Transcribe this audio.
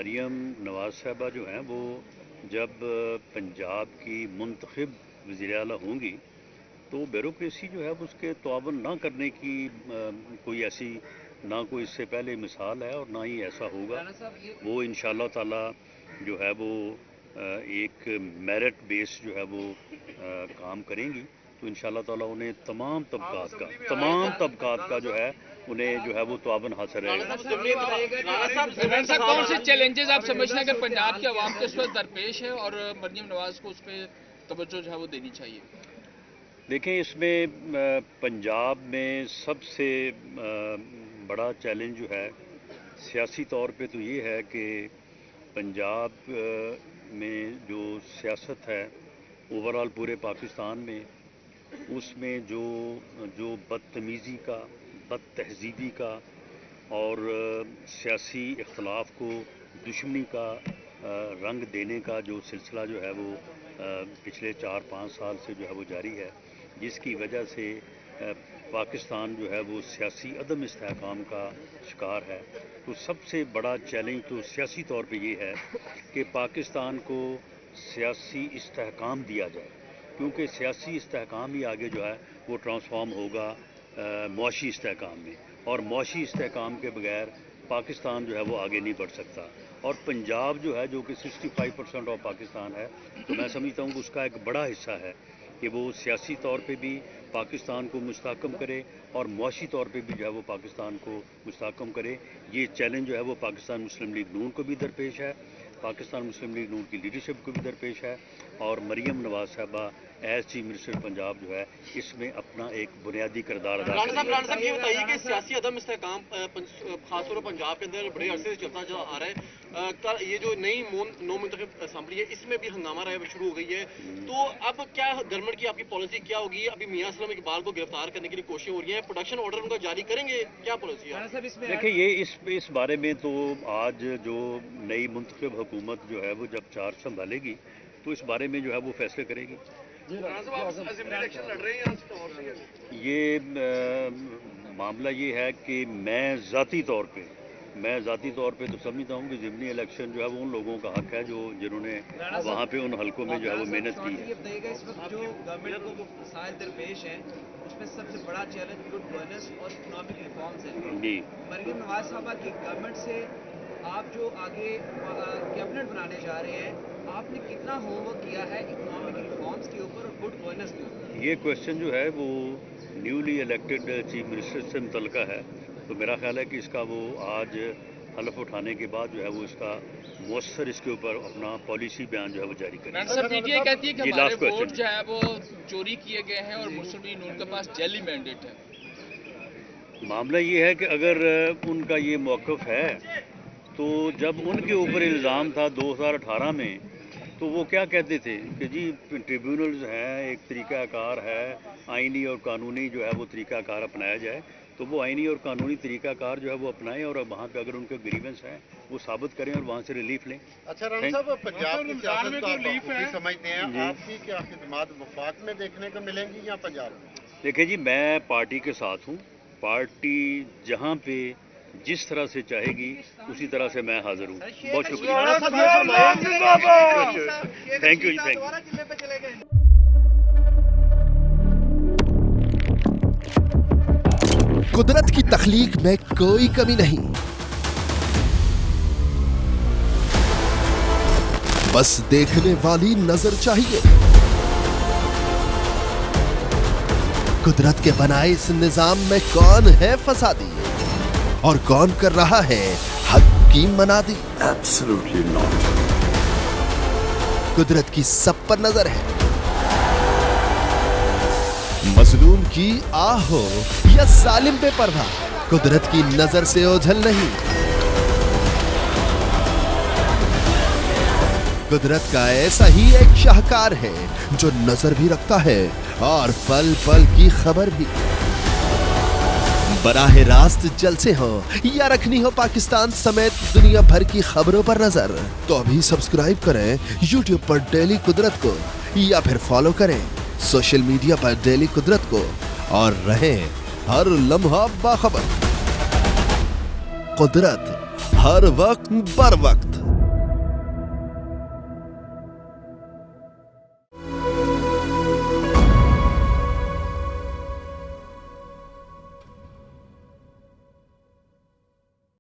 مریم نواز صاحبہ جو ہیں وہ جب پنجاب کی منتخب وزیر اعلیٰ ہوں گی تو بیوروکریسی جو ہے اس کے تعاون نہ کرنے کی کوئی ایسی نہ کوئی اس سے پہلے مثال ہے اور نہ ہی ایسا ہوگا. وہ انشاءاللہ تعالی جو ہے وہ ایک میرٹ بیس جو ہے وہ کام کریں گی تو انشاءاللہ تعالی انہیں تمام طبقات کا جو ہے انہیں جو ہے وہ تعاون حاصل رہے گا. کون سے چیلنجز آپ سمجھتے ہیں کہ پنجاب کی عوام کے اس وقت درپیش ہے اور مریم نواز کو اس پہ توجہ جو ہے وہ دینی چاہیے؟ دیکھیں اس میں پنجاب میں سب سے بڑا چیلنج جو ہے سیاسی طور پہ تو یہ ہے کہ پنجاب میں جو سیاست ہے اوورال پورے پاکستان میں اس میں جو بدتمیزی کا بد تہذیبی کا اور سیاسی اختلاف کو دشمنی کا رنگ دینے کا جو سلسلہ جو ہے وہ پچھلے 4-5 سال سے جو ہے وہ جاری ہے جس کی وجہ سے پاکستان جو ہے وہ سیاسی عدم استحکام کا شکار ہے. تو سب سے بڑا چیلنج تو سیاسی طور پہ یہ ہے کہ پاکستان کو سیاسی استحکام دیا جائے کیونکہ سیاسی استحکام ہی آگے جو ہے وہ ٹرانسفارم ہوگا معاشی استحکام میں اور معاشی استحکام کے بغیر پاکستان جو ہے وہ آگے نہیں بڑھ سکتا. اور پنجاب جو ہے جو کہ 65% آف پاکستان ہے تو میں سمجھتا ہوں کہ اس کا ایک بڑا حصہ ہے کہ وہ سیاسی طور پہ بھی پاکستان کو مستحکم کرے اور معاشی طور پہ بھی جو ہے وہ پاکستان کو مستحکم کرے. یہ چیلنج جو ہے وہ پاکستان مسلم لیگ نون کو بھی درپیش ہے, پاکستان مسلم لیگ نون کی لیڈرشپ کو بھی درپیش ہے اور مریم نواز صاحبہ ایز چیف منسٹر پنجاب جو ہے اس میں اپنا ایک بنیادی کردار ادا کریں گے. رانا صاحب یہ بتائیے کہ سیاسی عدم استحکام خاص طور پر پنجاب کے اندر بڑے عرصے سے چلتا جو آ رہا ہے, یہ جو نئی نو منتخب اسمبلی ہے اس میں بھی ہنگامہ رائے شروع ہو گئی ہے, تو اب کیا گورنمنٹ کی آپ کی پالیسی کیا ہوگی؟ ابھی میاں اسلم اقبال کو گرفتار کرنے کے لیے کوششیں ہو رہی ہیں, پروڈکشن آرڈر ان کا جاری کریں گے, کیا پالیسی ہے؟ دیکھیں یہ اس بارے میں تو آج جو نئی منتخب حکومت جو ہے وہ جب چارج سنبھالے گی تو اس بارے میں جو ہے وہ فیصلے کرے گی. یہ معاملہ یہ ہے کہ میں ذاتی طور پہ تو سمجھتا ہوں کہ ضمنی الیکشن جو ہے وہ ان لوگوں کا حق ہے جنہوں نے وہاں پہ ان حلقوں میں جو ہے وہ محنت کی ہے. اس وقت جو گورنمنٹ کو مسائل درپیش ہیں اس میں سب سے بڑا چیلنج گڈ گورننس اور اکنامک ریفارمز ہیں. جی مریم نواز صاحبہ کی گورنمنٹ سے آپ جو آگے کیبنٹ بنانے جا رہے ہیں, آپ نے کتنا ہوم ورک کیا ہے اکنامک ریفارمز کے اوپر اور گڈ گورننس کے اوپر؟ یہ کوشچن جو ہے وہ نیولی الیکٹڈ چیف منسٹر سے متعلقہ ہے, تو میرا خیال ہے کہ اس کا وہ آج حلف اٹھانے کے بعد جو ہے وہ اس کا مؤثر اس کے اوپر اپنا پالیسی بیان جو ہے وہ جاری کریں. پی ٹی آئی کہتی ہے کہ ہمارے ووٹ جو ہے وہ چوری کیے گئے ہیں اور مسلم لیگ نون کے پاس جعلی مینڈیٹ ہے. معاملہ یہ ہے کہ اگر ان کا یہ موقف ہے تو جب ان کے اوپر الزام تھا 2018 میں تو وہ کیا کہتے تھے کہ جی ٹریبیونلز ہیں, ایک طریقہ کار ہے, آئینی اور قانونی جو ہے وہ طریقہ کار اپنایا جائے, تو وہ آئینی اور قانونی طریقہ کار جو ہے وہ اپنائیں اور وہاں پہ اگر ان کے گریونس ہیں وہ ثابت کریں اور وہاں سے ریلیف لیں. اچھا رانا صاحب, پنجاب کی سیاست کو آپ سمجھتے ہیں, آپ کی کیا خدمات وفاق میں دیکھنے کو ملیں گی یا پنجاب میں؟ دیکھیں جی میں پارٹی کے ساتھ ہوں, پارٹی جہاں پہ جس طرح سے چاہے گی اسی طرح سے میں حاضر ہوں. بہت شکریہ, تھینک یو جی, تھینک یو. قدرت کی تخلیق میں کوئی کمی نہیں, بس دیکھنے والی نظر چاہیے. قدرت کے بنائے اس نظام میں کون ہے فسادی اور کون کر رہا ہے حق کی منادی؟ Absolutely not. قدرت کی سب پر نظر ہے, مظلوم کی آہ ہو یا ظالم بے پرواہ, قدرت کی نظر سے اوجھل نہیں. قدرت کا ایسا ہی ایک شاہکار ہے جو نظر بھی رکھتا ہے اور پل پل کی خبر بھی. براہ راست جلسے ہوں یا رکھنی ہو پاکستان سمیت دنیا بھر کی خبروں پر نظر, تو ابھی سبسکرائب کریں یوٹیوب پر ڈیلی قدرت کو یا پھر فالو کریں سوشل میڈیا پر ڈیلی قدرت کو اور رہیں ہر لمحہ باخبر. قدرت ہر وقت بر وقت.